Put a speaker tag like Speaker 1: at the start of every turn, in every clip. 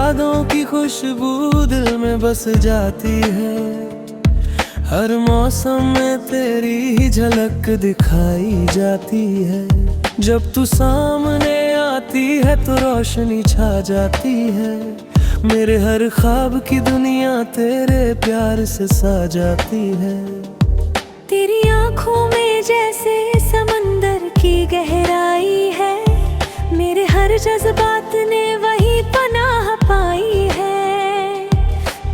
Speaker 1: यादों की खुशबू दिल में बस जाती है। हर मौसम में तेरी ही झलक दिखाई जाती है। जब तू सामने आती है तो रोशनी छा जाती है। मेरे हर ख्वाब की दुनिया तेरे प्यार से सा जाती है।
Speaker 2: तेरी आँखों में जैसे समंदर की गहराई है। मेरे हर जज्बात ने वही पनाह पाई है।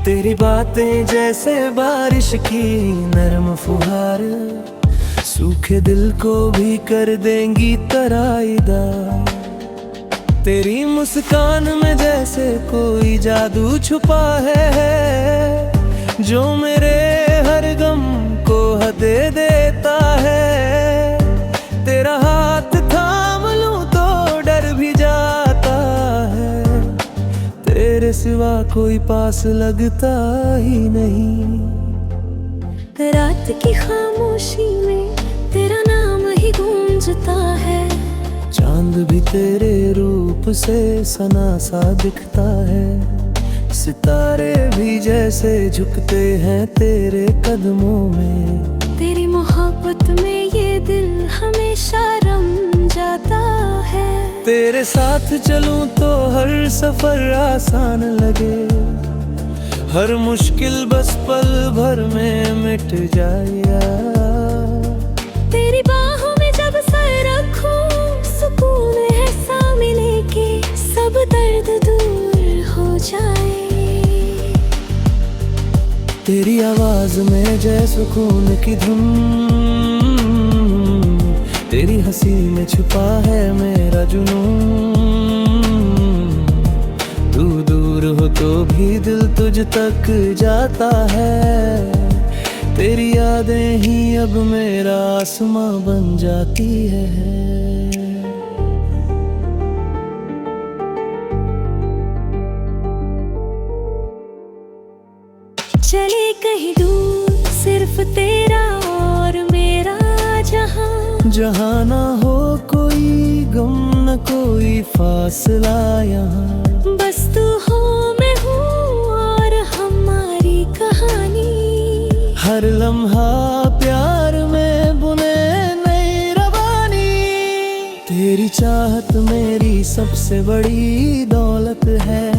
Speaker 1: तेरी बातें जैसे बारिश की नरम फुहार, सूखे दिल को भी कर देंगी तराईदार। तेरी मुस्कान में जैसे कोई जादू छुपा है, जो मेरे हर गम को दे देता है। तेरा हाथ थाम लूं तो डर भी जाता है। तेरे सिवा कोई पास लगता ही नहीं।
Speaker 2: रात की खामोशी में तेरा नाम ही गूंजता है।
Speaker 1: चांद भी तेरे रूप से सना सा दिखता है। सितारे भी जैसे झुकते हैं तेरे कदमों में।
Speaker 2: तेरी मोहब्बत में ये दिल हमेशा रम जाता है।
Speaker 1: तेरे साथ चलूं तो हर सफर आसान लगे। हर मुश्किल बस पल भर में मिट जाए।
Speaker 2: तेरी बाहों में जब सर रखूं, सुकून है सा मिले के सब दर्द दूर हो जाए।
Speaker 1: तेरी आवाज में जय सुकून की धुन, तेरी हंसी में छुपा है मेरा जुनून। तू दूर हो तो भी दिल तुझ तक जाता है। तेरी यादें ही अब मेरा आसमां बन जाती है।
Speaker 2: चले कहीं दूर सिर्फ तेरा और मेरा जहां।
Speaker 1: जहाँ ना हो कोई गम न कोई फासला यहाँ।
Speaker 2: बस तू हो मैं हूँ और हमारी कहानी।
Speaker 1: हर लम्हा प्यार में बुने नई रवानी। तेरी चाहत मेरी सबसे बड़ी दौलत है।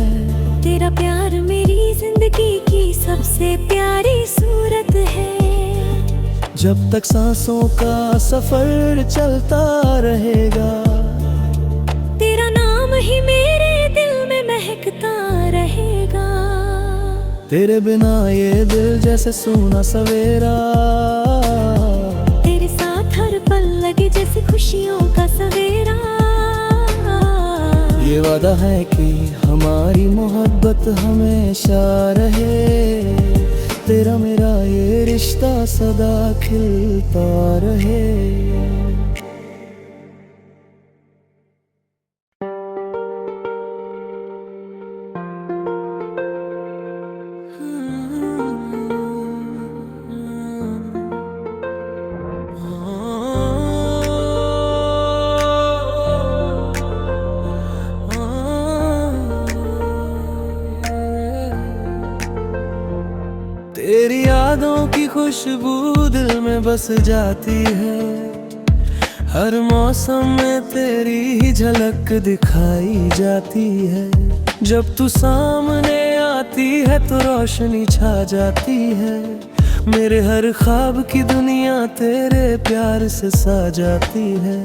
Speaker 2: तेरा प्यार मेरी जिंदगी की सबसे प्यारी सूरत है।
Speaker 1: जब तक सांसों का सफर चलता रहेगा,
Speaker 2: तेरा नाम ही मेरे दिल में महकता रहेगा।
Speaker 1: तेरे बिना ये दिल जैसे सूना सवेरा।
Speaker 2: तेरे साथ हर पल लगे जैसे खुशियों का सवेरा।
Speaker 1: ये वादा है कि हमारी मोहब्बत हमेशा रहे। तेरा मेरा ये रिश्ता सदा खिलता रहे। तेरी यादों की खुशबू दिल में बस जाती है। हर मौसम में तेरी ही झलक दिखाई जाती है। जब तू सामने आती है तो रोशनी छा जाती है। मेरे हर ख्वाब की दुनिया तेरे प्यार से सा जाती है।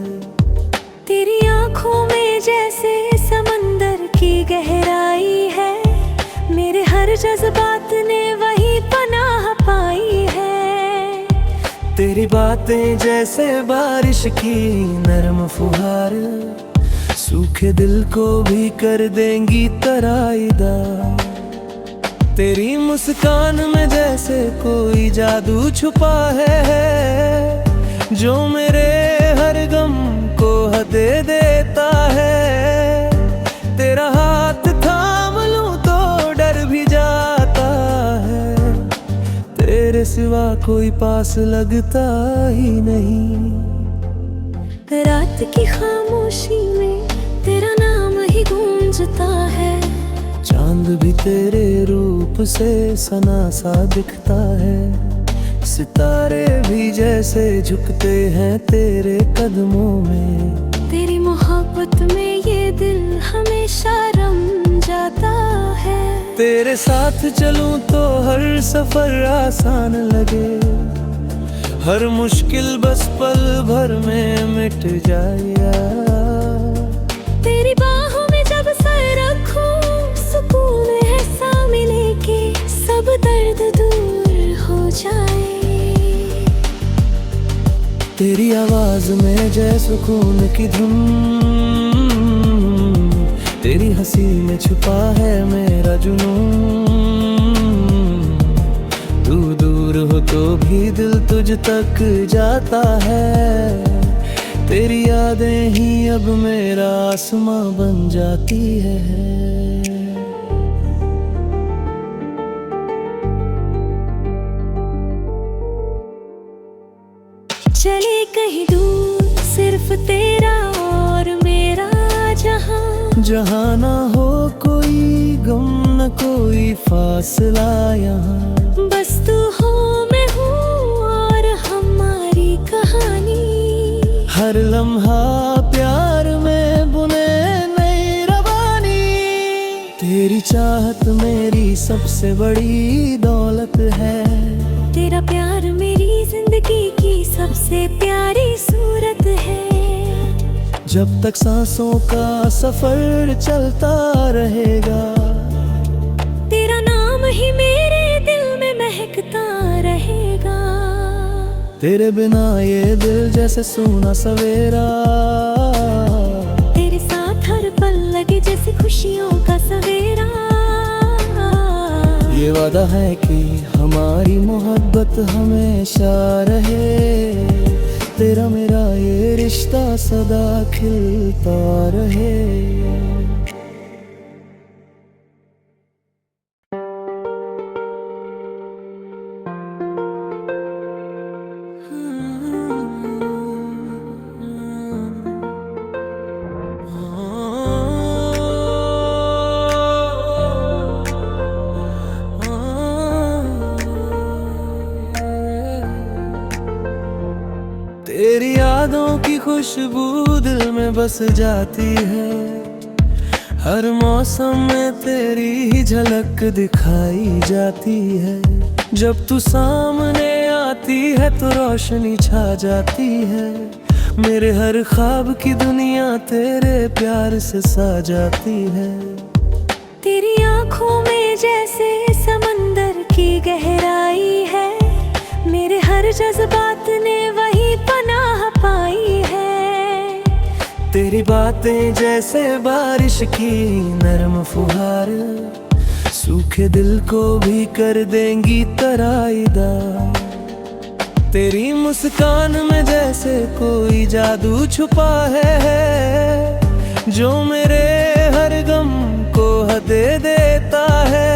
Speaker 2: तेरी आँखों में जैसे समंदर की गहराई है। मेरे हर जज्बात ने वही पनाह पाई है।
Speaker 1: तेरी बातें जैसे बारिश की नरम फुहार, सूखे दिल को भी कर देंगी तराईदार। तेरी मुस्कान में जैसे कोई जादू छुपा है, जो मेरे हर गम को दे देता है। तेरा हाथ थाम लूं तो डर भी जाता है। तेरे सिवा कोई पास लगता ही नहीं।
Speaker 2: रात की खामोशी में तेरा नाम ही गूंजता है।
Speaker 1: चांद चांद भी तेरे रूप से सना सा दिखता है, सितारे भी जैसे झुकते हैं तेरे कदमों में।
Speaker 2: तेरी मोहब्बत में ये दिल हमेशा रम जाता है।
Speaker 1: तेरे साथ चलूं तो हर सफर आसान लगे, हर मुश्किल बस पल भर में मिट जाए।
Speaker 2: तेरी बाहों में जब सर रखूं, सुकून है सा मिले कि सब दर्द दूर हो जाए।
Speaker 1: तेरी आवाज में जय सुकून की धुन, तेरी हंसी में छुपा है मेरा जुनून। तू दूर हो तो भी दिल तुझ तक जाता है, तेरी यादें ही अब मेरा आसमां बन जाती है।
Speaker 2: चले कहीं दूर सिर्फ तेरा और मेरा जहां,
Speaker 1: जहाँ ना हो कोई गम न कोई फासला यहाँ।
Speaker 2: बस तू हो मैं हूँ और हमारी कहानी।
Speaker 1: हर लम्हा प्यार में बुने नई रवानी। तेरी चाहत मेरी सबसे बड़ी दौलत है,
Speaker 2: तेरा प्यार मेरी जिंदगी की सबसे प्यारी सूरत है।
Speaker 1: जब तक सांसों का सफर चलता रहेगा,
Speaker 2: तेरा नाम ही मेरे दिल में महकता रहेगा।
Speaker 1: तेरे बिना ये दिल जैसे सूना सवेरा,
Speaker 2: तेरे साथ हर पल लगे जैसे खुशियों का सवेरा।
Speaker 1: ये वादा है कि हमारी मोहब्बत हमेशा रहे, तेरा मेरा ये रिश्ता सदा खिलता रहे। तेरी यादों की खुशबू दिल में बस जाती है, हर मौसम में तेरी ही झलक दिखाई जाती है। जब तू सामने आती है तो रोशनी छा जाती है, मेरे हर ख्वाब की दुनिया तेरे प्यार से सा जाती है।
Speaker 2: तेरी आँखों में जैसे समंदर की गहराई है, मेरे हर जज्बात ने वही पनाह पाई है।
Speaker 1: तेरी बातें जैसे बारिश की नरम फुहार, सूखे दिल को भी कर देंगी तराईदार। तेरी मुस्कान में जैसे कोई जादू छुपा है, जो मेरे हर गम को हदे देता है।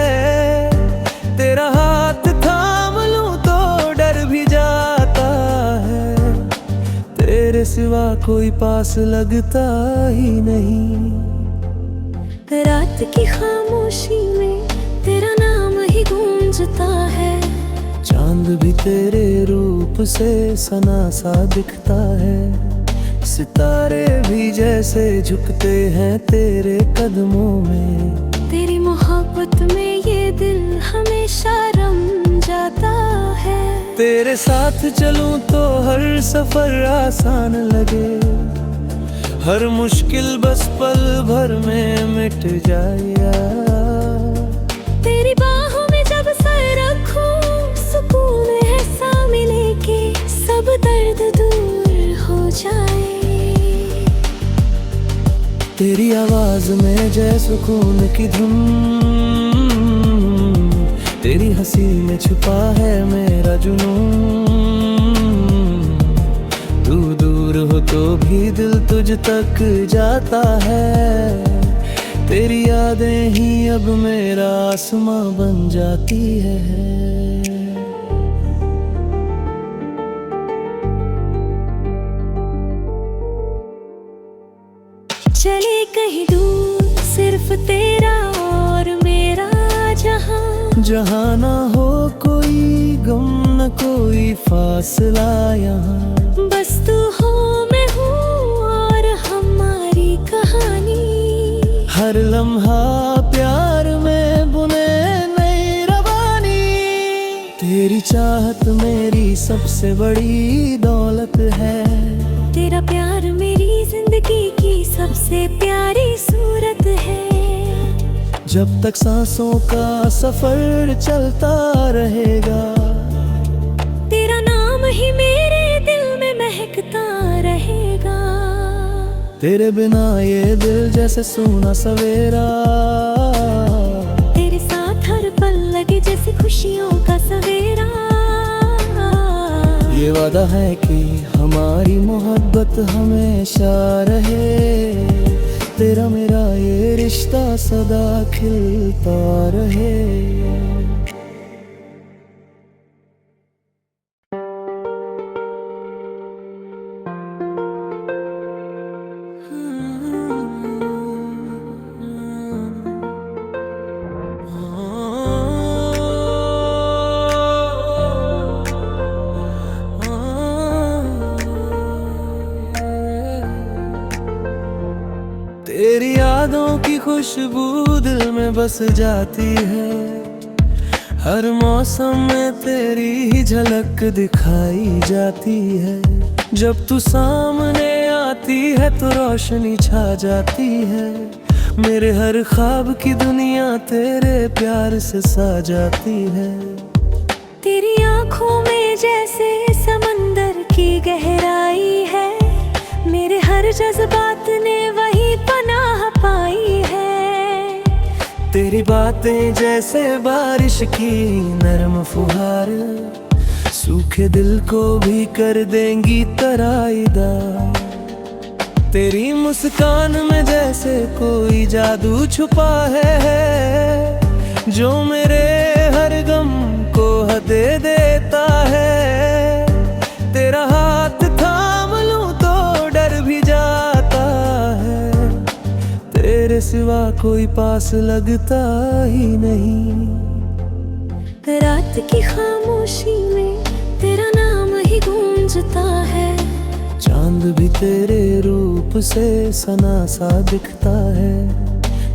Speaker 1: तेरा हाथ थाम लूं तो डर भी जाता है, तेरे सिवा कोई पास लगता ही नहीं।
Speaker 2: रात की खामोशी में तेरा नाम ही गूंजता है,
Speaker 1: चांद भी तेरे रूप से सना सा दिखता है। सितारे भी जैसे झुकते हैं तेरे कदमों में।
Speaker 2: तेरी मोहब्बत में ये दिल हमेशा रम जाता है।
Speaker 1: तेरे साथ चलूं तो हर सफर आसान लगे, हर मुश्किल बस पल भर में मिट जाए।
Speaker 2: तेरी बाहों में जब सर रखूं, सुकून है सा मिले कि सब दर्द दूर हो जाए।
Speaker 1: तेरी आवाज में जय सुकून की धुन, तेरी हंसी में छुपा है मेरा जुनून। तू दूर हो तो भी दिल तुझ तक जाता है, तेरी यादें ही अब मेरा आसमां बन जाती है।
Speaker 2: चले कहीं दूर सिर्फ तेरा और मेरा जहाँ
Speaker 1: जहाँ ना हो कोई गम न कोई फासला यहाँ।
Speaker 2: बस तू हो मैं हूँ और हमारी कहानी।
Speaker 1: हर लम्हा प्यार में बुने नई रवानी। तेरी चाहत मेरी सबसे बड़ी दौलत है।
Speaker 2: तेरा प्यार मेरी जिंदगी की सबसे प्यारी सूरत है।
Speaker 1: जब तक सांसों का सफर चलता रहेगा,
Speaker 2: तेरा नाम ही मेरे दिल में महकता रहेगा।
Speaker 1: तेरे बिना ये दिल जैसे सूना सवेरा।
Speaker 2: तेरे साथ हर पल लगे जैसे खुशियों का सवेरा।
Speaker 1: ये वादा है कि हमारी मोहब्बत हमेशा रहे। तेरा मेरा ये रिश्ता सदा खिलता रहे। तेरी यादों की खुशबू दिल में बस जाती है। हर मौसम में तेरी ही झलक दिखाई जाती है। जब तू सामने आती है तो रोशनी छा जाती है। मेरे हर ख्वाब की दुनिया तेरे प्यार से सा जाती है।
Speaker 2: तेरी आँखों में जैसे समंदर की गहराई है। मेरे हर जज्बात ने वही पनाह पाई है।
Speaker 1: तेरी बातें जैसे बारिश की नरम फुहार, सूखे दिल को भी कर देंगी तराईदार। तेरी मुस्कान में जैसे कोई जादू छुपा है, जो मेरे हर गम को दे देता है। तेरा हाथ थाम लूं तो डर भी जाता है। तेरे सिवा कोई पास लगता ही नहीं।
Speaker 2: रात की खामोशी में तेरा नाम ही गूंजता है।
Speaker 1: चांद भी तेरे रूप से सना सा दिखता है।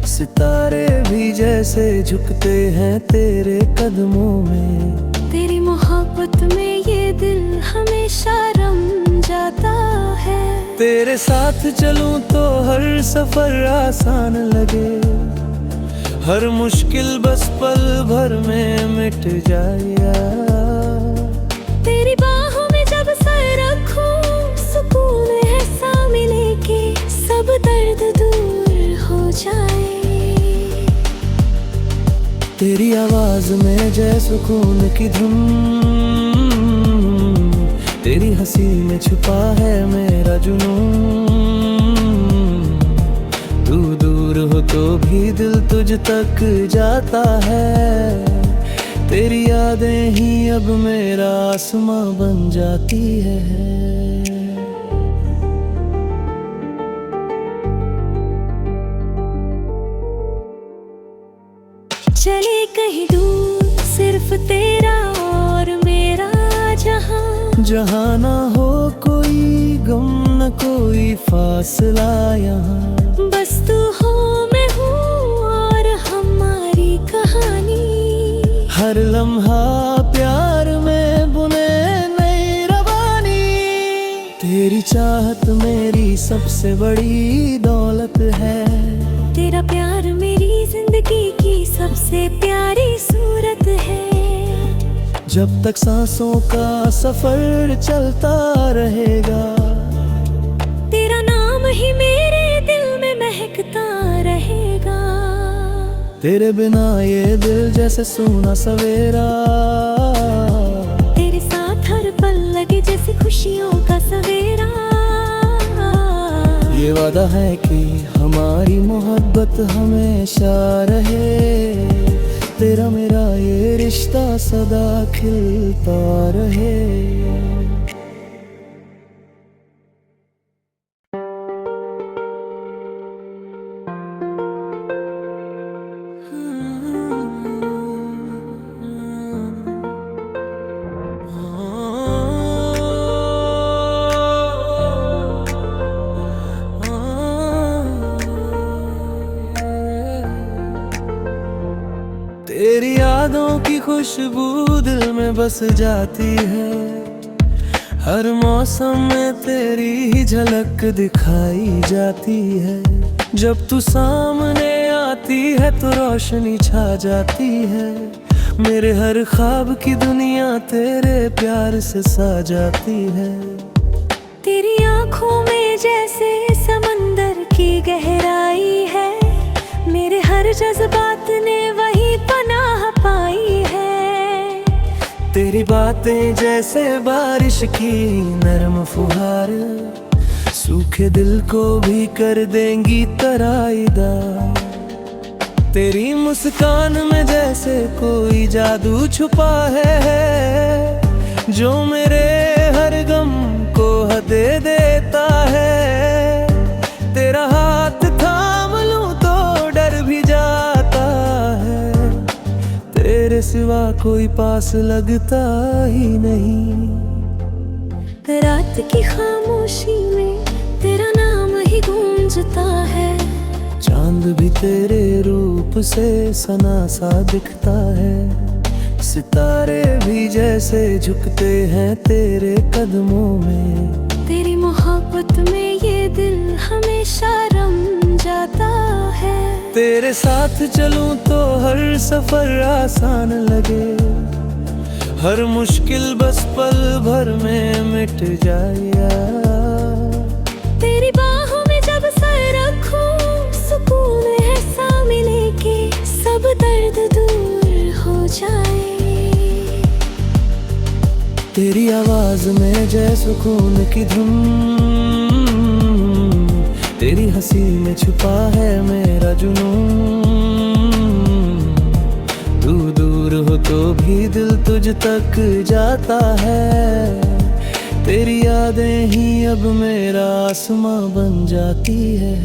Speaker 1: सितारे भी जैसे झुकते हैं तेरे कदमों में।
Speaker 2: तेरी मोहब्बत में ये दिल हमेशा रम जाता है।
Speaker 1: तेरे साथ चलूं तो हर सफर आसान लगे। हर मुश्किल बस पल भर में मिट जाए।
Speaker 2: तेरी बाहों में जब सर रखूं, सुकून ऐसा मिले कि सब दर्द दूर हो जाए।
Speaker 1: तेरी आवाज में जय सुकून की धुन। तेरी हंसी में छुपा है मेरा जुनून। तू दूर हो तो भी दिल तुझ तक जाता है। तेरी यादें ही अब मेरा आसमां बन जाती है।
Speaker 2: चले कहीं दूर सिर्फ तेरा और मेरा जहां।
Speaker 1: जहाँ ना हो कोई गम न कोई फासला यहाँ।
Speaker 2: बस तू हो मैं हूँ और हमारी कहानी।
Speaker 1: हर लम्हा प्यार में बुने नई रवानी। तेरी चाहत मेरी सबसे बड़ी दौलत है।
Speaker 2: तेरा प्यार मेरी जिंदगी की सबसे प्यारी सूरत है।
Speaker 1: जब तक सांसों का सफर चलता रहेगा,
Speaker 2: तेरा नाम ही मेरे दिल में महकता रहेगा।
Speaker 1: तेरे बिना ये दिल जैसे सूना सवेरा।
Speaker 2: तेरे साथ हर पल लगे जैसे खुशियों का सवेरा।
Speaker 1: ये वादा है कि हमारी मोहब्बत हमेशा रहे। तेरा मेरा ये रिश्ता सदा खिलता रहे। यादों की खुशबू दिल में बस जाती है। हर मौसम में तेरी ही झलक दिखाई जाती है। जब तू सामने आती है तो रोशनी छा जाती है। मेरे हर ख्वाब की दुनिया तेरे प्यार से सा जाती है।
Speaker 2: तेरी आँखों में जैसे समंदर की गहराई है। मेरे हर जज्बात ने वही पनाह पाई है।
Speaker 1: तेरी बातें जैसे बारिश की नरम फुहार, सूखे दिल को भी कर देंगी तराईदार। तेरी मुस्कान में जैसे कोई जादू छुपा है, जो मेरे हर गम को हदे देता है। तेरा हाथ थाम लूं तो डर भी जाता है। तेरे सिवा कोई पास लगता ही नहीं।
Speaker 2: रात की खामोशी में तेरा नाम ही गूंजता है।
Speaker 1: चांद भी तेरे रूप से सना सा दिखता है। सितारे भी जैसे झुकते हैं तेरे कदमों में।
Speaker 2: तेरी मोहब्बत में ये दिल हमेशा रम जाता है।
Speaker 1: तेरे साथ चलूं तो हर सफर आसान लगे। हर मुश्किल बस पल भर में मिट जाए।
Speaker 2: तेरी बाहों में जब सर रखूं, सुकून ऐसा मिले कि सब दर्द दूर हो जाए।
Speaker 1: तेरी आवाज में जय सुकून की धुन, तेरी हंसी में छुपा है मेरा जुनून। तू दूर हो तो भी दिल तुझ तक जाता है। तेरी यादें ही अब मेरा आसमां बन जाती है।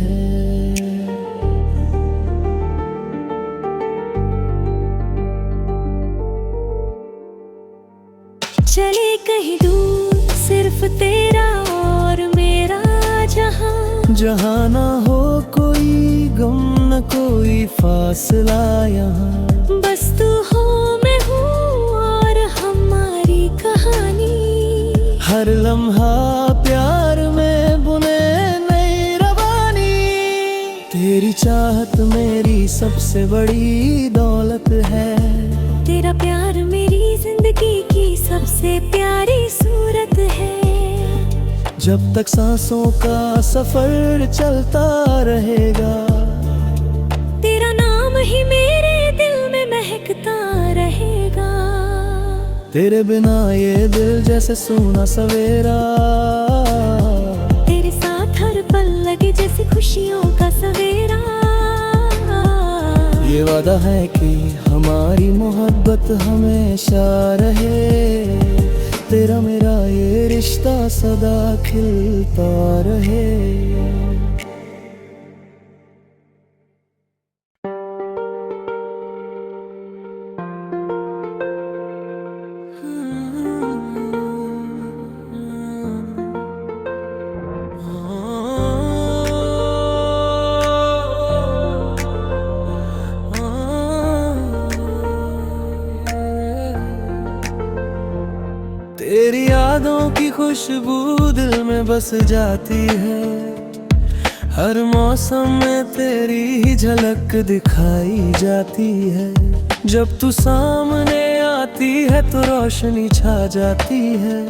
Speaker 2: चले कहीं दूर सिर्फ तेरा और मेरा जहां।
Speaker 1: जहाँ ना हो कोई गम न कोई फासला यहाँ।
Speaker 2: बस तू हो मैं हूँ और हमारी कहानी।
Speaker 1: हर लम्हा प्यार में बुने नई रवानी। तेरी चाहत मेरी सबसे बड़ी दौलत है।
Speaker 2: तेरा प्यार मेरी जिंदगी की सबसे प्यारी सूरत है।
Speaker 1: जब तक सांसों का सफर चलता रहेगा,
Speaker 2: तेरा नाम ही मेरे दिल में महकता रहेगा।
Speaker 1: तेरे बिना ये दिल जैसे सूना सवेरा।
Speaker 2: तेरे साथ हर पल लगे जैसे खुशियों का सवेरा।
Speaker 1: ये वादा है कि हमारी मोहब्बत हमेशा रहे। तेरा मेरा ये रिश्ता सदा खिलता रहे। तेरी यादों की खुशबू दिल में बस जाती है। हर मौसम में तेरी ही झलक दिखाई जाती है। जब तू सामने आती है तो रोशनी छा जाती है।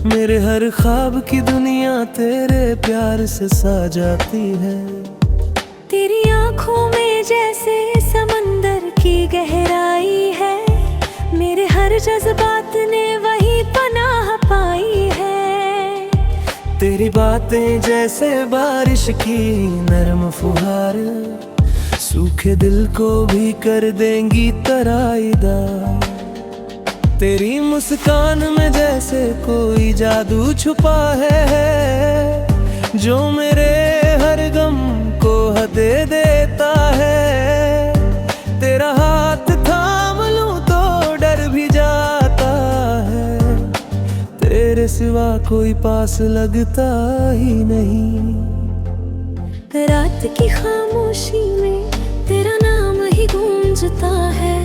Speaker 1: मेरे हर ख्वाब की दुनिया तेरे प्यार से सा जाती है।
Speaker 2: तेरी आँखों में जैसे समंदर की गहराई है। मेरे हर जज्बात ने वही पनाह पाई है।
Speaker 1: तेरी बातें जैसे बारिश की नरम फुहार, सूखे दिल को भी कर देंगी तराईदार। तेरी मुस्कान में जैसे कोई जादू छुपा है, जो मेरे हर गम को हदे देता है। तेरा हाथ थाम लूं तो डर भी जाता है। तेरे सिवा कोई पास लगता ही नहीं।
Speaker 2: रात की खामोशी में तेरा नाम ही गूंजता है।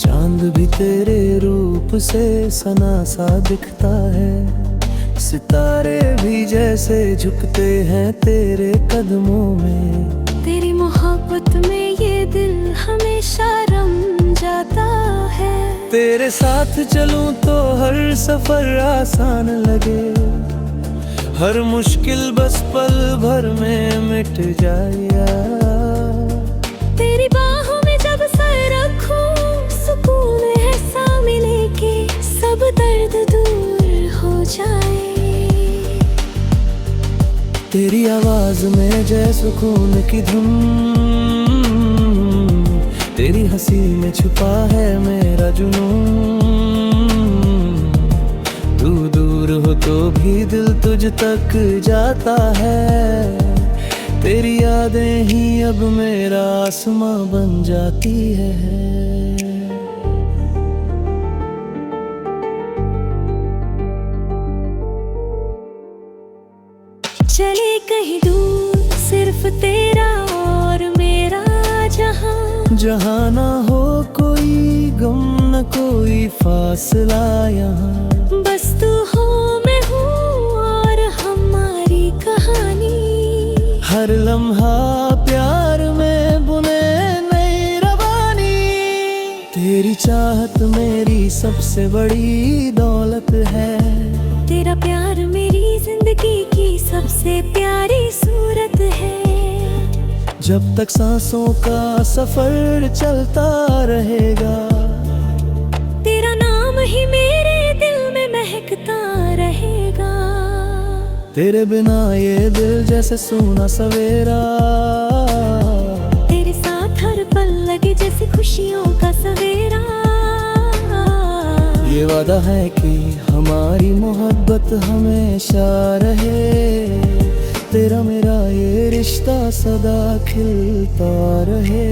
Speaker 1: चांद भी तेरे रूप से सना सा दिखता है, सितारे भी जैसे झुकते हैं तेरे कदमों में।
Speaker 2: तेरी मोहब्बत में ये दिल हमेशा रम जाता है।
Speaker 1: तेरे साथ चलूं तो हर सफर आसान लगे, हर मुश्किल बस पल भर में मिट जाए।
Speaker 2: तेरी बाहों में जब सर रखूं, सुकून ऐसा मिले कि सब दर्द दूर हो जाए।
Speaker 1: तेरी आवाज में जय सुकून की धुन, तेरी हंसी में छुपा है मेरा जुनून। तू दूर हो तो भी दिल तुझ तक जाता है, तेरी यादें ही अब मेरा आसमां बन जाती है।
Speaker 2: चले कहीं दूर सिर्फ तेरा और मेरा जहां,
Speaker 1: जहाँ ना हो कोई गम न कोई फासला यहाँ।
Speaker 2: बस तू हो मैं हूँ और हमारी कहानी।
Speaker 1: हर लम्हा प्यार में बुने नई रवानी। तेरी चाहत मेरी सबसे बड़ी दौलत है,
Speaker 2: तेरा प्यार मेरी जिंदगी की सबसे प्यारी सूरत है।
Speaker 1: जब तक सांसों का सफर चलता रहेगा,
Speaker 2: तेरा नाम ही मेरे दिल में महकता रहेगा।
Speaker 1: तेरे बिना ये दिल जैसे सूना सवेरा,
Speaker 2: तेरे साथ हर पल लगे जैसे खुशियों का सवेरा।
Speaker 1: ये वादा है कि हमारी मोहब्बत हमेशा रहे, तेरा मेरा ये रिश्ता सदा खिलता रहे।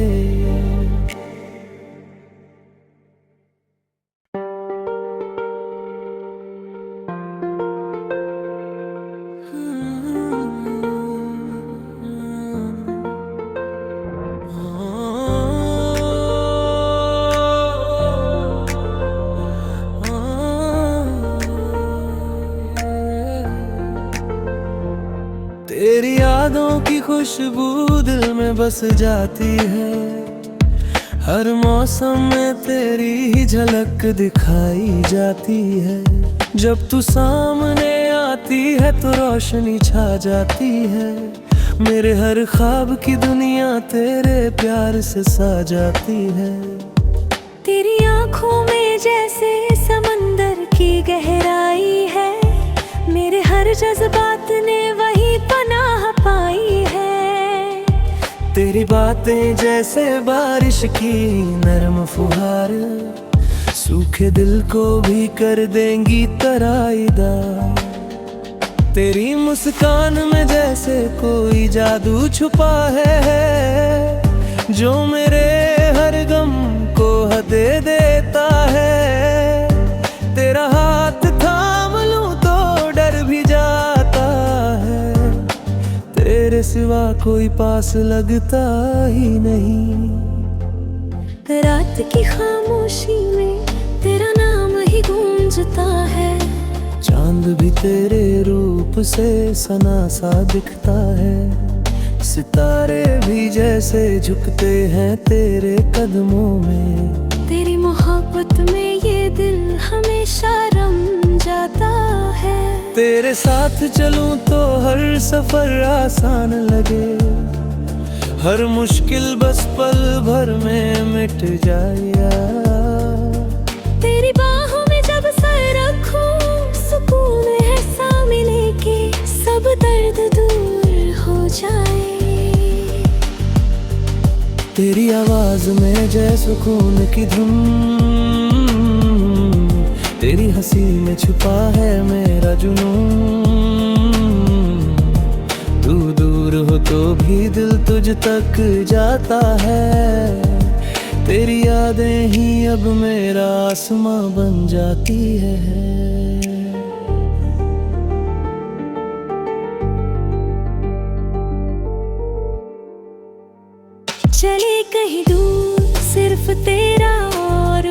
Speaker 1: तेरी यादों की खुशबू दिल में बस जाती है, हर मौसम में तेरी ही झलक दिखाई जाती है। जब तू सामने आती है तो रोशनी छा जाती है, मेरे हर ख्वाब की दुनिया तेरे प्यार से सा जाती है।
Speaker 2: तेरी आँखों में जैसे समंदर की गहराई है, मेरे हर जज्बात ने वही पनाह पाई है।
Speaker 1: तेरी बातें जैसे बारिश की नरम फुहार, सूखे दिल को भी कर देंगी तराईदार। तेरी मुस्कान में जैसे कोई जादू छुपा है, जो मेरे हर गम को दे देता है। तेरा हाथ थाम लूं तो डर भी जाता है, तेरे सिवा कोई पास लगता ही नहीं।
Speaker 2: रात की खामोशी में तेरा नाम ही गूंजता है,
Speaker 1: चांद भी तेरे रूप से सना सा दिखता है। सितारे भी जैसे झुकते हैं तेरे कदमों में।
Speaker 2: तेरी मोहब्बत में ये दिल हमेशा रम जाता है।
Speaker 1: तेरे साथ चलूं तो हर सफर आसान लगे, हर मुश्किल बस पल भर में मिट जाए।
Speaker 2: तेरी बाहों में जब सर रखूं, सुकून ऐसा मिले कि सब दर्द दूर हो जाए।
Speaker 1: तेरी आवाज में जय सुकून की धुन, तेरी हंसी में छुपा है मेरा जुनून। तू दूर हो तो भी दिल तुझ तक जाता है, तेरी यादें ही अब मेरा आसमां बन जाती है।
Speaker 2: चले कहीं दूर सिर्फ तेरा और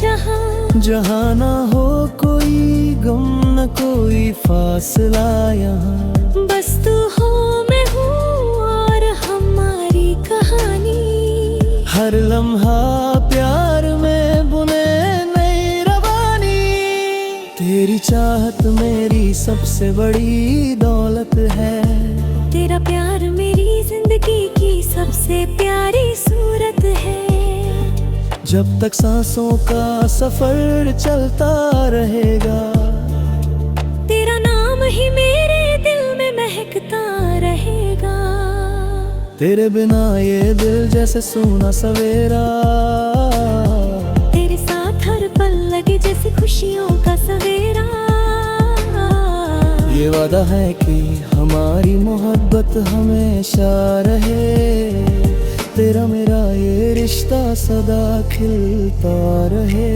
Speaker 2: जहाँ
Speaker 1: जहाँ ना हो कोई गम न कोई फासला यहाँ।
Speaker 2: बस तू हो मैं हूँ और हमारी कहानी।
Speaker 1: हर लम्हा प्यार में बुने नई रवानी। तेरी चाहत मेरी सबसे बड़ी दौलत है।
Speaker 2: तेरा प्यार मेरी जिंदगी की सबसे प्यारी सूरत है।
Speaker 1: जब तक सांसों का सफर चलता रहेगा,
Speaker 2: तेरा नाम ही मेरे दिल में महकता रहेगा।
Speaker 1: तेरे बिना ये दिल जैसे सूना सवेरा।
Speaker 2: तेरे साथ हर पल लगे जैसे खुशियों का सवेरा।
Speaker 1: ये वादा है कि हमारी मोहब्बत हमेशा रहे। तेरा मेरा ये रिश्ता सदा खिलता रहे।